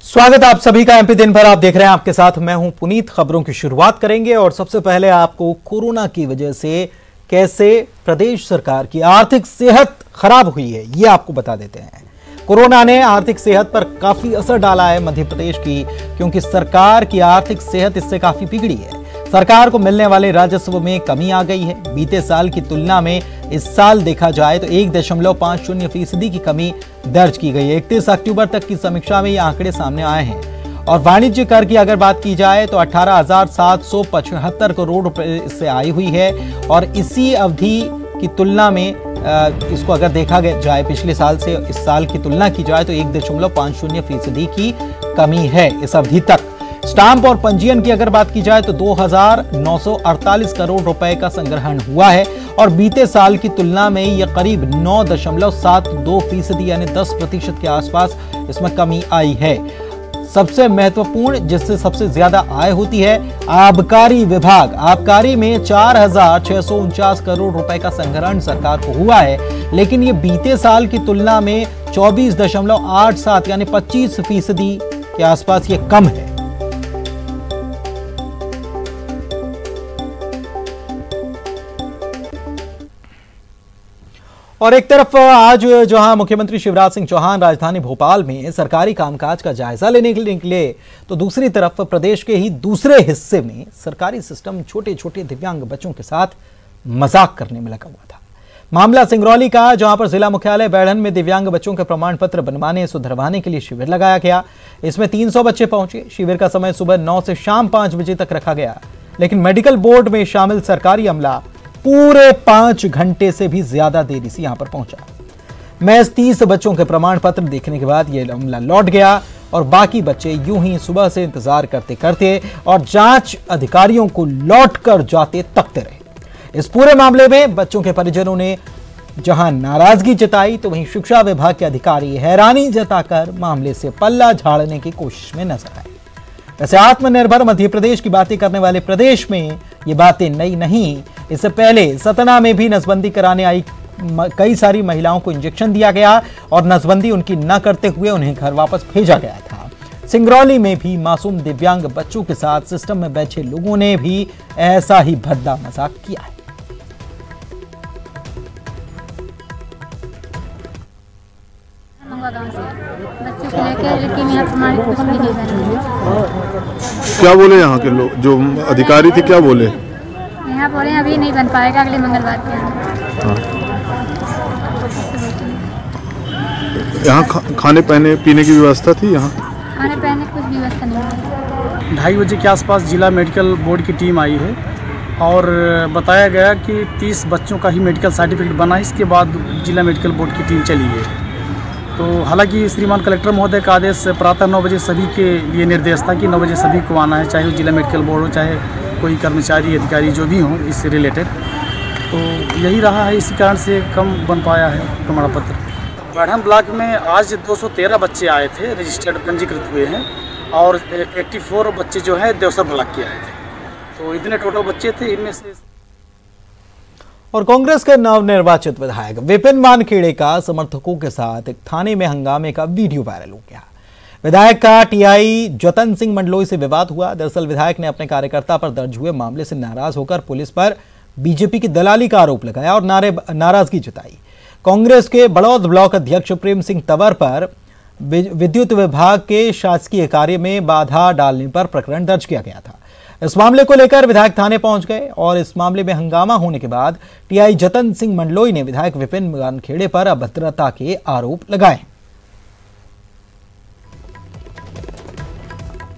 स्वागत आप सभी का एमपी दिन भर आप देख रहे हैं। आपके साथ मैं हूं पुनीत। खबरों की शुरुआत करेंगे और सबसे पहले आपको कोरोना की वजह से कैसे प्रदेश सरकार की आर्थिक सेहत खराब हुई है ये आपको बता देते हैं। कोरोना ने आर्थिक सेहत पर काफी असर डाला है मध्य प्रदेश की, क्योंकि सरकार की आर्थिक सेहत इससे काफी बिगड़ी है। सरकार को मिलने वाले राजस्व में कमी आ गई है। बीते साल की तुलना में इस साल देखा जाए तो 1.50% की कमी दर्ज की गई है। 31 अक्टूबर तक की समीक्षा में ये आंकड़े सामने आए हैं। और वाणिज्य कर की अगर बात की जाए तो 18,775 करोड़ रुपए इससे आई हुई है। और इसी अवधि की तुलना में इसको अगर देखा जाए पिछले साल से इस साल की तुलना की जाए तो 1.50% की कमी है इस अवधि तक। स्टाम्प और पंजीयन की अगर बात की जाए तो 2,948 करोड़ रुपए का संग्रहण हुआ है और बीते साल की तुलना में यह करीब 9.72% यानी 10% के आसपास इसमें कमी आई है। सबसे महत्वपूर्ण जिससे सबसे ज्यादा आय होती है आबकारी विभाग। आबकारी में 4,649 करोड़ रुपए का संग्रहण सरकार को हुआ है, लेकिन ये बीते साल की तुलना में 24.87 यानी 25% के आसपास ये कम है। और एक तरफ आज जहां मुख्यमंत्री शिवराज सिंह चौहान राजधानी भोपाल में सरकारी कामकाज का जायजा लेने के लिए निकले, तो दूसरी तरफ प्रदेश के ही दूसरे हिस्से में सरकारी सिस्टम छोटे छोटे दिव्यांग बच्चों के साथ मजाक करने में लगा हुआ था। मामला सिंगरौली का, जहां पर जिला मुख्यालय बैढ़न में दिव्यांग बच्चों के प्रमाण पत्र बनवाने सुधरवाने के लिए शिविर लगाया गया। इसमें 300 बच्चे पहुंचे। शिविर का समय सुबह 9 से शाम 5 बजे तक रखा गया, लेकिन मेडिकल बोर्ड में शामिल सरकारी अमला पूरे 5 घंटे से भी ज्यादा देरी से यहां पर पहुंचा। महज 30 बच्चों के प्रमाण पत्र देखने के बाद यह अमला लौट गया और बाकी बच्चे यूं ही सुबह से इंतजार करते करते और जांच अधिकारियों को लौटकर जाते तकते रहे। इस पूरे मामले में बच्चों के परिजनों ने जहां नाराजगी जताई तो वहीं शिक्षा विभाग के अधिकारी हैरानी जताकर मामले से पल्ला झाड़ने की कोशिश में नजर आए। वैसे आत्मनिर्भर मध्य प्रदेश की बातें करने वाले प्रदेश में ये बातें नई नहीं। इससे पहले सतना में भी नसबंदी कराने आई कई सारी महिलाओं को इंजेक्शन दिया गया और नसबंदी उनकी न करते हुए उन्हें घर वापस भेजा गया था। सिंगरौली में भी मासूम दिव्यांग बच्चों के साथ सिस्टम में बैठे लोगों ने भी ऐसा ही भद्दा मजाक किया है। बच्चों को लेकर, लेकिन यहाँ प्रमाणित कुछ भी नहीं बना। क्या बोले यहाँ के लोग, जो अधिकारी थे क्या बोले? यहाँ बोले अभी नहीं बन पाएगा, अगले मंगलवार के यहाँ खाने पहने पीने की व्यवस्था थी? यहाँ खाने पहने कुछ व्यवस्था नहीं है। 2:30 बजे के आसपास जिला मेडिकल बोर्ड की टीम आई है और बताया गया कि 30 बच्चों का ही मेडिकल सर्टिफिकेट बना है। इसके बाद जिला मेडिकल बोर्ड की टीम चली गई। तो हालांकि श्रीमान कलेक्टर महोदय का आदेश प्रातः 9 बजे सभी के लिए निर्देश था कि 9 बजे सभी को आना है, चाहे वो जिला मेडिकल बोर्ड हो, चाहे कोई कर्मचारी अधिकारी जो भी हों इससे रिलेटेड। तो यही रहा है, इसी कारण से कम बन पाया है प्रमाण पत्र। बैढ़न ब्लॉक में आज 213 बच्चे आए थे, रजिस्टर्ड पंजीकृत हुए हैं और 84 बच्चे जो है देवसर ब्लॉक के आए थे। तो इतने टोटल बच्चे थे। इनमें से और कांग्रेस के नवनिर्वाचित विधायक विपिन वानखेड़े का समर्थकों के साथ एक थाने में हंगामे का वीडियो वायरल हो गया। विधायक का टीआई जतन सिंह मंडलोई से विवाद हुआ। दरअसल विधायक ने अपने कार्यकर्ता पर दर्ज हुए मामले से नाराज होकर पुलिस पर बीजेपी की दलाली का आरोप लगाया और नाराजगी जताई। कांग्रेस के बड़ौद ब्लॉक अध्यक्ष प्रेम सिंह तंवर पर विद्युत विभाग के शासकीय कार्य में बाधा डालने पर प्रकरण दर्ज किया गया था। इस मामले को लेकर विधायक थाने पहुंच गए और इस मामले में हंगामा होने के बाद टीआई जतन सिंह मंडलोई ने विधायक विपिन वानखेड़े पर अभद्रता के आरोप लगाए।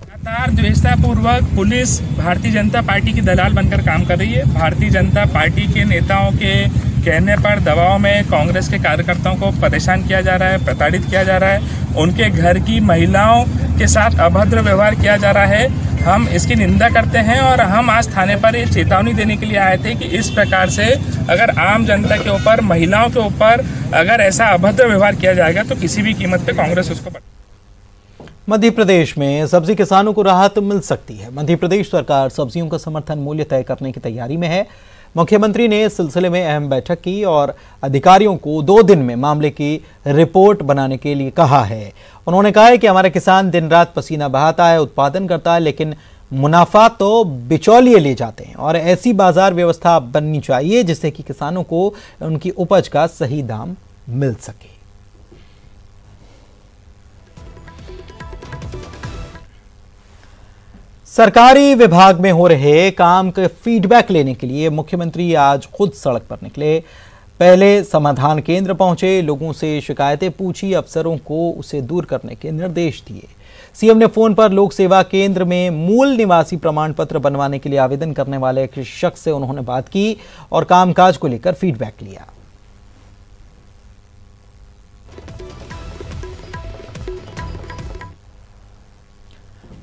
लगातार द्वेषतापूर्वक पुलिस भारतीय जनता पार्टी की दलाल बनकर काम कर रही है। भारतीय जनता पार्टी के नेताओं के कहने पर दबाव में कांग्रेस के कार्यकर्ताओं को परेशान किया जा रहा है, प्रताड़ित किया जा रहा है, उनके घर की महिलाओं के साथ अभद्र व्यवहार किया जा रहा है। हम इसकी निंदा करते हैं और हम आज थाने पर ये चेतावनी देने के लिए आए थे कि इस प्रकार से अगर आम जनता के ऊपर, महिलाओं के ऊपर अगर ऐसा अभद्र व्यवहार किया जाएगा तो किसी भी कीमत पे कांग्रेस उसको। मध्य प्रदेश में सब्जी किसानों को राहत मिल सकती है। मध्य प्रदेश सरकार सब्जियों का समर्थन मूल्य तय करने की तैयारी में है। मुख्यमंत्री ने इस सिलसिले में अहम बैठक की और अधिकारियों को 2 दिन में मामले की रिपोर्ट बनाने के लिए कहा है। उन्होंने कहा है कि हमारा किसान दिन रात पसीना बहाता है, उत्पादन करता है, लेकिन मुनाफा तो बिचौलिए ले जाते हैं और ऐसी बाजार व्यवस्था बननी चाहिए जिससे कि किसानों को उनकी उपज का सही दाम मिल सके। सरकारी विभाग में हो रहे काम के फीडबैक लेने के लिए मुख्यमंत्री आज खुद सड़क पर निकले। पहले समाधान केंद्र पहुंचे, लोगों से शिकायतें पूछी, अफसरों को उसे दूर करने के निर्देश दिए। सीएम ने फोन पर लोक सेवा केंद्र में मूल निवासी प्रमाण पत्र बनवाने के लिए आवेदन करने वाले एक शख्स से उन्होंने बात की और कामकाज को लेकर फीडबैक लिया।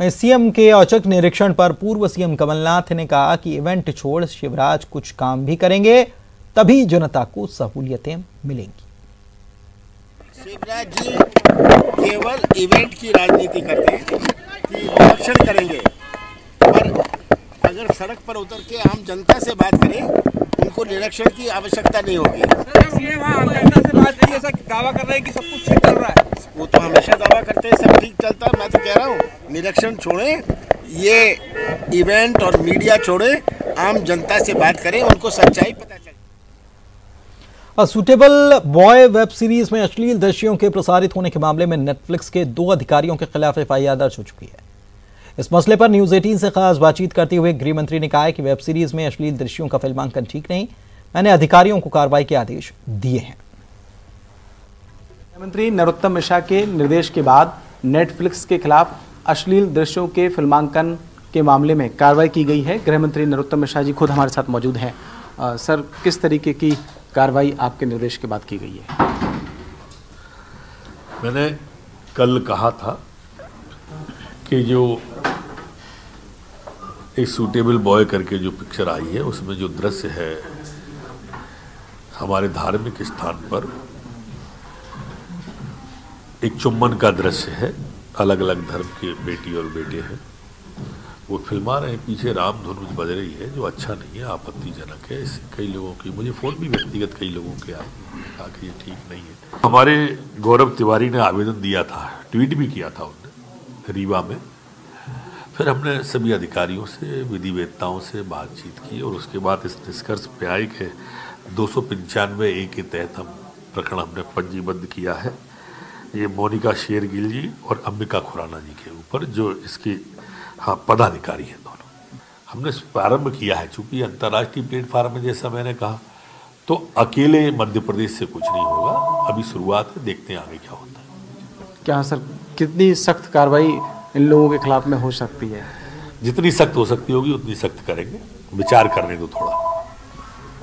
सीएम के औचक निरीक्षण पर पूर्व सीएम कमलनाथ ने कहा कि इवेंट छोड़ शिवराज कुछ काम भी करेंगे, तभी जनता को सहूलियतें मिलेंगी। शिवराज जी केवल इवेंट की राजनीति करते हैं कि इलेक्शन करेंगे, पर अगर सड़क पर उतर के आम जनता से बात करें उनको निरीक्षण की आवश्यकता नहीं होगी। दावा कर रहे हैं कि सब कुछ ठीक चल रहा है, वो तो हमेशा दावा करते हैं सब ठीक चलता है। मैं तो कह रहा हूँ निरीक्षण छोड़ें, ये इवेंट और मीडिया छोड़ें, आम जनता से बात करें, उनको सच्चाई पता चले। सुटेबल बॉय वेब सीरीज में अश्लील दृश्यों के प्रसारित होने के मामले में नेटफ्लिक्स के 2 अधिकारियों के खिलाफ एफआईआर दर्ज हो चुकी है। इस मसले पर न्यूज 18 से खास बातचीत करते हुए गृह मंत्री ने कहा है कि वेब सीरीज में अश्लील दृश्यों का फिल्मांकन ठीक नहीं, मैंने अधिकारियों को कार्रवाई के आदेश दिए हैं। मंत्री नरोत्तम मिश्रा के निर्देश के बाद नेटफ्लिक्स के खिलाफ अश्लील दृश्यों के फिल्मांकन के मामले में कार्रवाई की गई है। गृह मंत्री नरोत्तम मिश्रा जी खुद हमारे साथ मौजूद हैं। सर, किस तरीके की कार्रवाई आपके निर्देश के बाद की गई है? मैंने कल कहा था कि जो एक सूटेबल बॉय करके जो पिक्चर आई है उसमें जो दृश्य है हमारे धार्मिक स्थान पर एक चुम्बन का दृश्य है, अलग अलग धर्म के बेटी और बेटे हैं, वो फिल्मा रहे हैं, पीछे राम धुन बज रही है जो अच्छा नहीं है, आपत्तिजनक है। इससे कई लोगों की मुझे फ़ोन भी व्यक्तिगत कई लोगों के आए, कहा कि ये ठीक नहीं है। हमारे गौरव तिवारी ने आवेदन दिया था, ट्वीट भी किया था उन्होंने रीवा में। फिर हमने सभी अधिकारियों से, विधिवेत्ताओं से बातचीत की और उसके बाद इस निष्कर्ष पे आए कि 295A के तहत हम प्रकरण हमने पंजीबद्ध किया है। ये मोनिका शेरगिल जी और अंबिका खुराना जी के ऊपर जो इसकी पदाधिकारी हैं दोनों। हमने प्रारंभ किया है, चूंकि अंतर्राष्ट्रीय प्लेटफार्म में जैसा मैंने कहा तो अकेले मध्य प्रदेश से कुछ नहीं होगा, अभी शुरुआत है, देखते हैं आगे क्या होता है। क्या सर, कितनी सख्त कार्रवाई इन लोगों के खिलाफ में हो सकती है? जितनी सख्त हो सकती होगी उतनी सख्त करेंगे, विचार करने दो थोड़ा।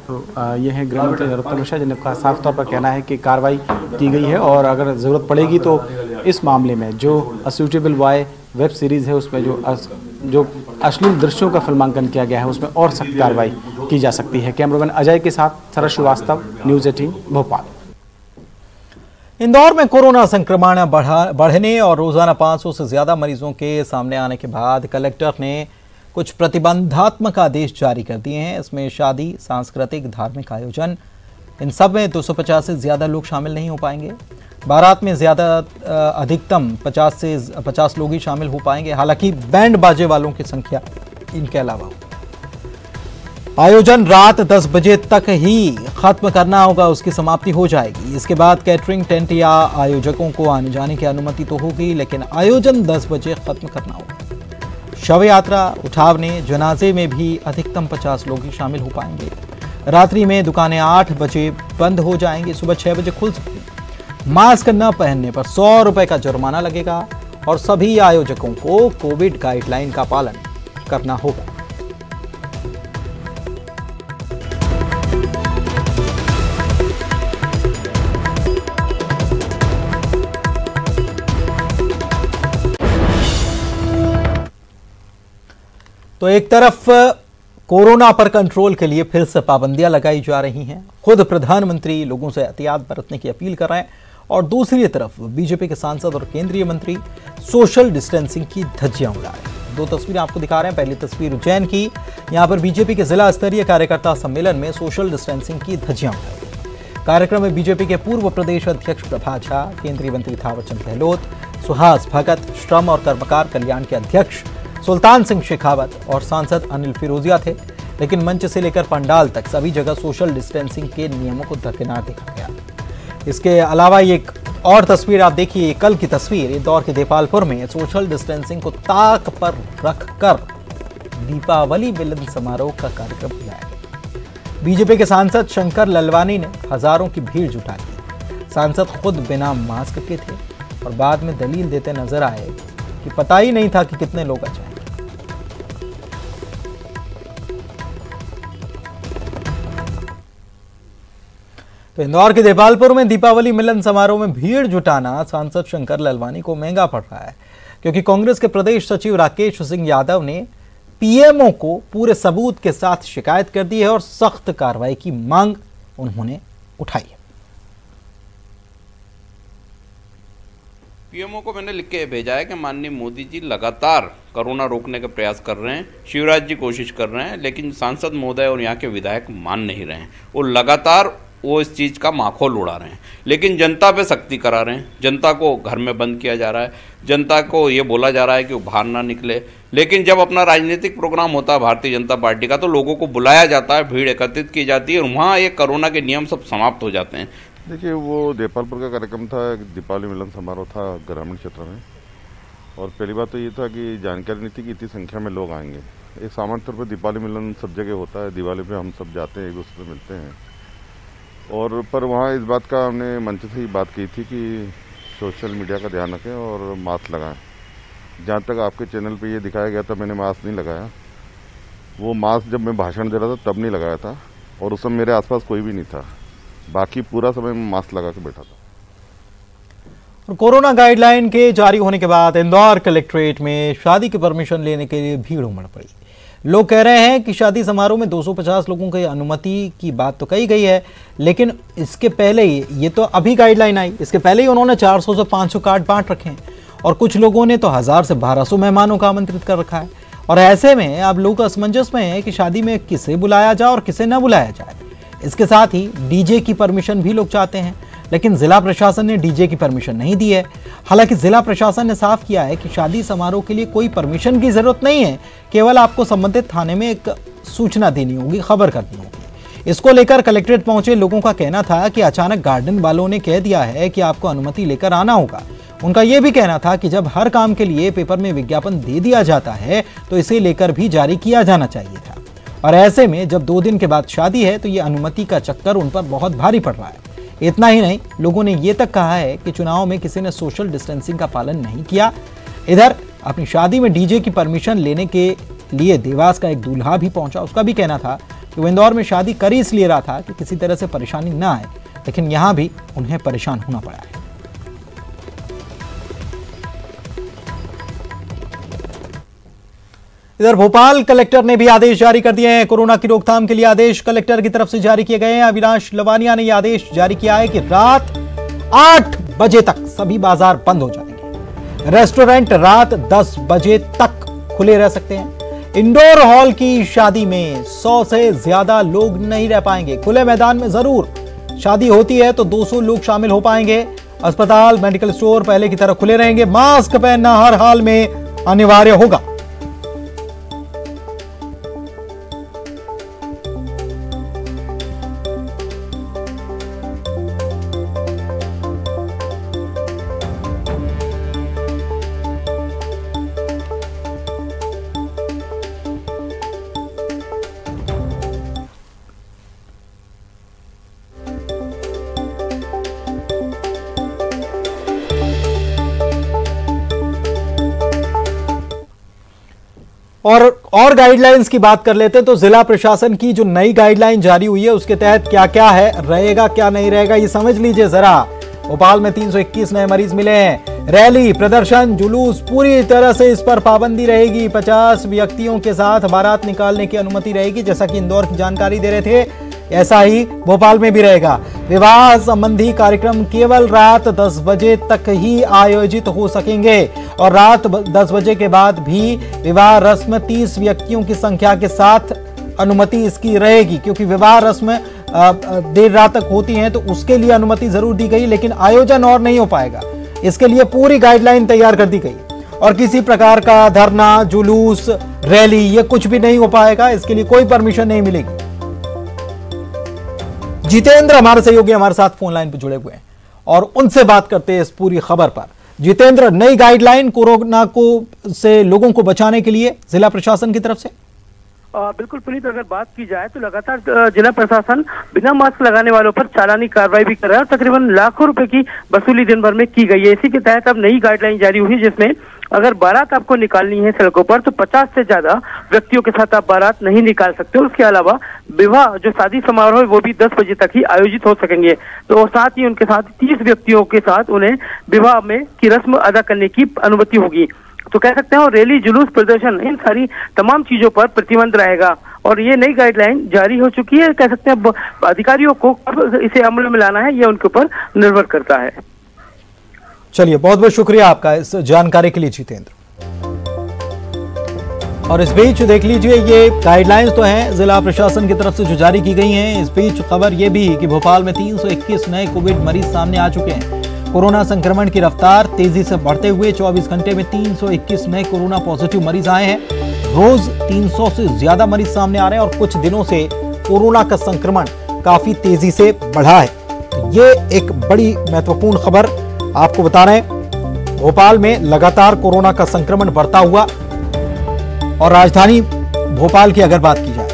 तो ये है गृह मंत्री नरोत्तम मिश्रा जिनका साफ तौर पर कहना है कि कार्रवाई की गई है और अगर ज़रूरत पड़ेगी तो इस मामले में जो सूटेबल बॉय वेब सीरीज़ है उसमें जो अश्लील दृश्यों का फिल्मांकन किया गया है उसमें और सख्त कार्रवाई की जा सकती है। कैमरामैन अजय के साथ शरद श्रीवास्तव, न्यूज़ 18 भोपाल। इंदौर में कोरोना संक्रमण बढ़ने और रोजाना 500 से ज्यादा मरीजों के सामने आने के बाद कलेक्टर ने कुछ प्रतिबंधात्मक आदेश जारी कर दिए हैं। इसमें शादी, सांस्कृतिक, धार्मिक आयोजन, इन सब में 250 से ज्यादा लोग शामिल नहीं हो पाएंगे। बारात में अधिकतम 50 लोग ही शामिल हो पाएंगे। हालांकि बैंड बाजे वालों की संख्या इनके अलावा होगी। आयोजन रात 10 बजे तक ही खत्म करना होगा, उसकी समाप्ति हो जाएगी। इसके बाद कैटरिंग, टेंट या आयोजकों को आने जाने की अनुमति तो होगी, लेकिन आयोजन 10 बजे खत्म करना होगा। शव यात्रा, उठावने, जनाजे में भी अधिकतम 50 लोग ही शामिल हो पाएंगे। रात्रि में दुकानें 8 बजे बंद हो जाएंगी, सुबह 6 बजे खुल सकती है। मास्क न पहनने पर 100 रुपए का जुर्माना लगेगा और सभी आयोजकों को कोविड गाइडलाइन का पालन करना होगा। तो एक तरफ कोरोना पर कंट्रोल के लिए फिर से पाबंदियां लगाई जा रही हैं, खुद प्रधानमंत्री लोगों से एहतियात बरतने की अपील कर रहे हैं, और दूसरी तरफ बीजेपी के सांसद और केंद्रीय मंत्री सोशल डिस्टेंसिंग की धज्जियां उड़ा रहे हैं। दो तस्वीरें आपको दिखा रहे हैं। पहली तस्वीर उज्जैन की, यहां पर बीजेपी के जिला स्तरीय कार्यकर्ता सम्मेलन में सोशल डिस्टेंसिंग की धज्जियां उड़ाई गई। कार्यक्रम में बीजेपी के पूर्व प्रदेश अध्यक्ष प्रभा झा, केंद्रीय मंत्री थावरचंद गहलोत, सुहास भगत, श्रम और कर्मकार कल्याण के अध्यक्ष सुल्तान सिंह शेखावत और सांसद अनिल फिरोजिया थे। लेकिन मंच से लेकर पंडाल तक सभी जगह सोशल डिस्टेंसिंग के नियमों को दरकिनार देखा गया। इसके अलावा एक और तस्वीर आप देखिए, कल की तस्वीर, इंदौर के देपालपुर में सोशल डिस्टेंसिंग को ताक पर रखकर दीपावली मिलन समारोह का कार्यक्रम किया गया। बीजेपी के सांसद शंकर ललवानी ने हजारों की भीड़ जुटाई। सांसद खुद बिना मास्क के थे और बाद में दलील देते नजर आए कि पता ही नहीं था कि कितने लोग आ जाएंगे। तो इंदौर के देपालपुर में दीपावली मिलन समारोह में भीड़ जुटाना सांसद शंकर ललवानी को महंगा पड़ रहा है, क्योंकि कांग्रेस के प्रदेश सचिव राकेश सिंह यादव ने पीएमओ को पूरे सबूत के साथ शिकायत कर दी है और सख्त कार्रवाई की मांग उन्होंने उठाई है। पीएमओ को मैंने लिख के भेजा है कि माननीय मोदी जी लगातार कोरोना रोकने का प्रयास कर रहे हैं, शिवराज जी कोशिश कर रहे हैं, लेकिन सांसद महोदय और यहाँ के विधायक मान नहीं रहे हैं। वो लगातार इस चीज़ का माखौल उड़ा रहे हैं, लेकिन जनता पे सख्ती करा रहे हैं। जनता को घर में बंद किया जा रहा है, जनता को ये बोला जा रहा है कि वो बाहर ना निकले। लेकिन जब अपना राजनीतिक प्रोग्राम होता है भारतीय जनता पार्टी का, तो लोगों को बुलाया जाता है, भीड़ एकत्रित की जाती है और वहाँ ये कोरोना के नियम सब समाप्त हो जाते हैं। देखिए, वो देपालपुर का कार्यक्रम था, दीपावली मिलन समारोह था ग्रामीण क्षेत्र में, और पहली बात तो ये था कि जानकारी नहीं थी कि इतनी संख्या में लोग आएंगे। एक सामान्य तौर पर दीपावली मिलन सब जगह होता है, दिवाली पे हम सब जाते हैं, एक दूसरे से मिलते हैं, और पर वहाँ इस बात का हमने मंच से ही बात की थी कि सोशल मीडिया का ध्यान रखें और मास्क लगाएं। जहाँ तक आपके चैनल पे ये दिखाया गया था, मैंने मास्क नहीं लगाया। वो मास्क जब मैं भाषण दे रहा था तब नहीं लगाया था, और उस समय मेरे आसपास कोई भी नहीं था, बाकी पूरा समय मैं मास्क लगा के बैठा था। कोरोना गाइडलाइन के जारी होने के बाद इंदौर कलेक्ट्रेट में शादी की परमिशन लेने के लिए भीड़ उमड़ पड़ी। लोग कह रहे हैं कि शादी समारोह में 250 लोगों की अनुमति की बात तो कही गई है, लेकिन इसके पहले ही, ये तो अभी गाइडलाइन आई, इसके पहले ही उन्होंने 400 से 500 कार्ड बांट रखे हैं और कुछ लोगों ने तो 1000 से 1200 मेहमानों का आमंत्रित कर रखा है। और ऐसे में अब लोग असमंजस में हैं कि शादी में किसे बुलाया जाए और किसे न बुलाया जाए। इसके साथ ही डीजे की परमिशन भी लोग चाहते हैं, लेकिन जिला प्रशासन ने डीजे की परमिशन नहीं दी है। हालांकि जिला प्रशासन ने साफ किया है कि शादी समारोह के लिए कोई परमिशन की जरूरत नहीं है, केवल आपको संबंधित थाने में एक सूचना देनी होगी, खबर करनी होगी। इसको लेकर कलेक्ट्रेट पहुंचे लोगों का कहना था कि अचानक गार्डन वालों ने कह दिया है कि आपको अनुमति लेकर आना होगा। उनका यह भी कहना था कि जब हर काम के लिए पेपर में विज्ञापन दे दिया जाता है तो इसे लेकर भी जारी किया जाना चाहिए था, और ऐसे में जब 2 दिन के बाद शादी है तो ये अनुमति का चक्कर उन पर बहुत भारी पड़ रहा है। इतना ही नहीं, लोगों ने ये तक कहा है कि चुनाव में किसी ने सोशल डिस्टेंसिंग का पालन नहीं किया। इधर अपनी शादी में डीजे की परमिशन लेने के लिए देवास का एक दूल्हा भी पहुंचा। उसका भी कहना था कि वो इंदौर में शादी कर ही इसलिए रहा था कि किसी तरह से परेशानी ना आए, लेकिन यहां भी उन्हें परेशान होना पड़ा है। इधर भोपाल कलेक्टर ने भी आदेश जारी कर दिए हैं। कोरोना की रोकथाम के लिए आदेश कलेक्टर की तरफ से जारी किए गए हैं। अविनाश लवानिया ने यह आदेश जारी किया है कि रात 8 बजे तक सभी बाजार बंद हो जाएंगे। रेस्टोरेंट रात 10 बजे तक खुले रह सकते हैं। इंडोर हॉल की शादी में 100 से ज्यादा लोग नहीं रह पाएंगे। खुले मैदान में जरूर शादी होती है तो 200 लोग शामिल हो पाएंगे। अस्पताल, मेडिकल स्टोर पहले की तरह खुले रहेंगे। मास्क पहनना हर हाल में अनिवार्य होगा। और गाइडलाइंस की बात कर लेते हैं तो जिला प्रशासन की जो नई गाइडलाइन जारी हुई है उसके तहत क्या क्या है, रहेगा क्या नहीं रहेगा, ये समझ लीजिए जरा। भोपाल में 321 नए मरीज मिले हैं। रैली, प्रदर्शन, जुलूस पूरी तरह से इस पर पाबंदी रहेगी। 50 व्यक्तियों के साथ बारात निकालने की अनुमति रहेगी। जैसा कि इंदौर की जानकारी दे रहे थे ऐसा ही भोपाल में भी रहेगा। विवाह संबंधी कार्यक्रम केवल रात 10 बजे तक ही आयोजित हो सकेंगे और रात 10 बजे के बाद भी विवाह रस्म 30 व्यक्तियों की संख्या के साथ अनुमति इसकी रहेगी, क्योंकि विवाह रस्म देर रात तक होती हैं तो उसके लिए अनुमति जरूर दी गई, लेकिन आयोजन और नहीं हो पाएगा। इसके लिए पूरी गाइडलाइन तैयार कर दी गई और किसी प्रकार का धरना, जुलूस, रैली ये कुछ भी नहीं हो पाएगा। इसके लिए कोई परमिशन नहीं मिलेगी। जितेंद्र हमारे सहयोगी हमारे साथ फोन लाइन पर जुड़े हुए हैं और उनसे बात करते हैं इस पूरी खबर पर। जितेंद्र, नई गाइडलाइन कोरोना से लोगों को बचाने के लिए जिला प्रशासन की तरफ से? बिल्कुल पुनीत, अगर बात की जाए तो लगातार जिला प्रशासन बिना मास्क लगाने वालों पर चालानी कार्रवाई भी कर रहा है और तकरीबन लाखों रुपए की वसूली दिन भर में की गई है। इसी के तहत अब नई गाइडलाइन जारी हुई, जिसमें अगर बारात आपको निकालनी है सड़कों पर तो 50 से ज्यादा व्यक्तियों के साथ आप बारात नहीं निकाल सकते। उसके अलावा विवाह जो शादी समारोह है वो भी 10 बजे तक ही आयोजित हो सकेंगे। तो साथ ही उनके साथ 30 व्यक्तियों के साथ उन्हें विवाह में की रस्म अदा करने की अनुमति होगी। तो कह सकते हैं और रैली, जुलूस, प्रदर्शन, इन सारी तमाम चीजों पर प्रतिबंध रहेगा और ये नई गाइडलाइन जारी हो चुकी है। कह सकते हैं अधिकारियों को कब इसे अमल में लाना है ये उनके ऊपर निर्भर करता है। चलिए, बहुत बहुत शुक्रिया आपका इस जानकारी के लिए जितेंद्र। और इस बीच देख लीजिए, ये गाइडलाइंस तो हैं जिला प्रशासन की तरफ से जो जारी की गई हैं। इस बीच खबर ये भी कि भोपाल में 321 नए कोविड मरीज सामने आ चुके हैं। कोरोना संक्रमण की रफ्तार तेजी से बढ़ते हुए 24 घंटे में 321 नए कोरोना पॉजिटिव मरीज आए हैं। रोज 300 से ज्यादा मरीज सामने आ रहे हैं और कुछ दिनों से कोरोना का संक्रमण काफी तेजी से बढ़ा है। तो ये एक बड़ी महत्वपूर्ण खबर आपको बता रहे हैं। भोपाल में लगातार कोरोना का संक्रमण बढ़ता हुआ और राजधानी भोपाल की अगर बात की जाए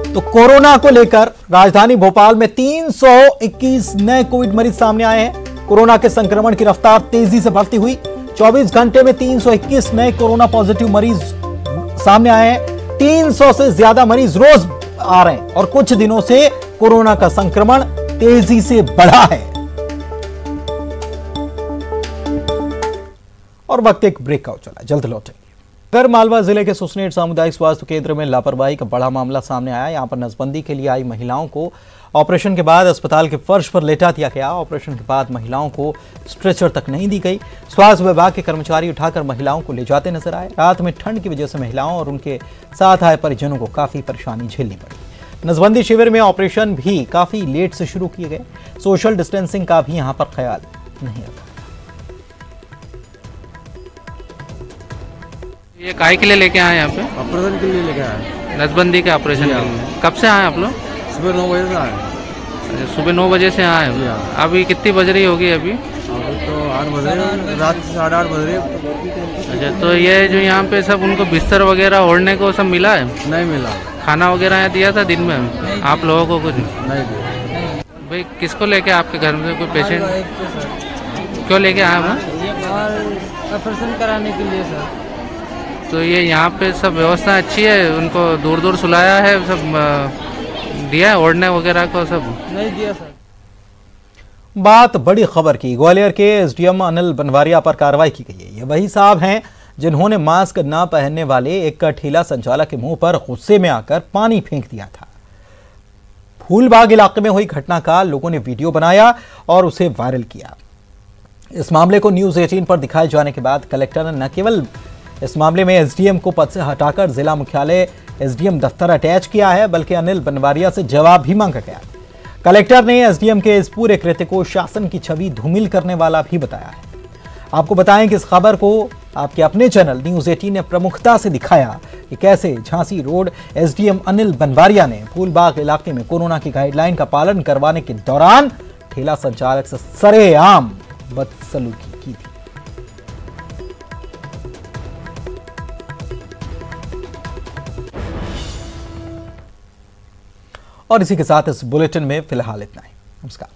तो कोरोना को लेकर राजधानी भोपाल में 321 नए कोविड मरीज सामने आए हैं। कोरोना के संक्रमण की रफ्तार तेजी से बढ़ती हुई 24 घंटे में 321 नए कोरोना पॉजिटिव मरीज सामने आए हैं। 300 से ज्यादा मरीज रोज आ रहे हैं और कुछ दिनों से कोरोना का संक्रमण तेजी से बढ़ा है। और वक्त एक ब्रेक का हो चला, जल्द लौटेंगे। अगर मालवा जिले के सुसनेर सामुदायिक स्वास्थ्य केंद्र में लापरवाही का बड़ा मामला सामने आया। यहां पर नसबंदी के लिए आई महिलाओं को ऑपरेशन के बाद अस्पताल के फर्श पर लेटा दिया गया। ऑपरेशन के बाद महिलाओं को स्ट्रेचर तक नहीं दी गई। स्वास्थ्य विभाग के कर्मचारी उठाकर महिलाओं को ले जाते नजर आए। रात में ठंड की वजह से महिलाओं और उनके साथ आए परिजनों को काफी परेशानी झेलनी पड़ी। नसबंदी शिविर में ऑपरेशन भी काफी लेट से शुरू किए गए। सोशल डिस्टेंसिंग का भी यहाँ पर ख्याल नहीं रखा। ये काहे के लिए लेके आए यहाँ पे? ऑपरेशन के लिए लेके आए। नसबंदी के ऑपरेशन के लिए। कब से आए आप लोग? सुबह 9 बजे से आए। सुबह 9 बजे से आए। अभी कितनी बज रही होगी अभी? अभी तो 8 बज रहे, रात 8:30 बज रहे। अच्छा, तो ये जो यहाँ पे सब उनको बिस्तर वगैरह ओढ़ने को सब मिला है? नहीं मिला। खाना वगैरह यहाँ दिया था दिन में आप लोगों को? कुछ नहीं दिया। भाई किसको लेके आपके घर में कोई पेशेंट? क्यों लेके आए वहाँ? ऑपरेशन कराने के लिए सर। तो ये यहाँ पे सब व्यवस्था अच्छी है? उनको दूर दूर सुलाया है, सब दिया है ओढ़ने वगैरह को? सब नहीं दिया सर। बात बड़ी खबर की। ग्वालियर के एसडीएम अनिल बनवारिया पर कार्रवाई की गई है। ये वही साहब हैं जिन्होंने मास्क न पहनने वाले एक ठेला संचालक के मुंह पर गुस्से में आकर पानी फेंक दिया था। फूलबाग इलाके में हुई घटना का लोगों ने वीडियो बनाया और उसे वायरल किया। इस मामले को न्यूज 18 पर दिखाए जाने के बाद कलेक्टर ने न केवल इस मामले में एसडीएम को पद से हटाकर जिला मुख्यालय एसडीएम दफ्तर अटैच किया है, बल्कि अनिल बनवारिया से जवाब भी मांगा गया। कलेक्टर ने एसडीएम के इस पूरे कृत्य को शासन की छवि धूमिल करने वाला भी बताया है। आपको बताएं कि इस खबर को आपके अपने चैनल न्यूज 18 ने प्रमुखता से दिखाया कि कैसे झांसी रोड एसडीएम अनिल बनवारिया ने फूलबाग इलाके में कोरोना की गाइडलाइन का पालन करवाने के दौरान ठेला संचालक से सरेआम बदसलूकी की थी। और इसी के साथ इस बुलेटिन में फिलहाल इतना ही। नमस्कार।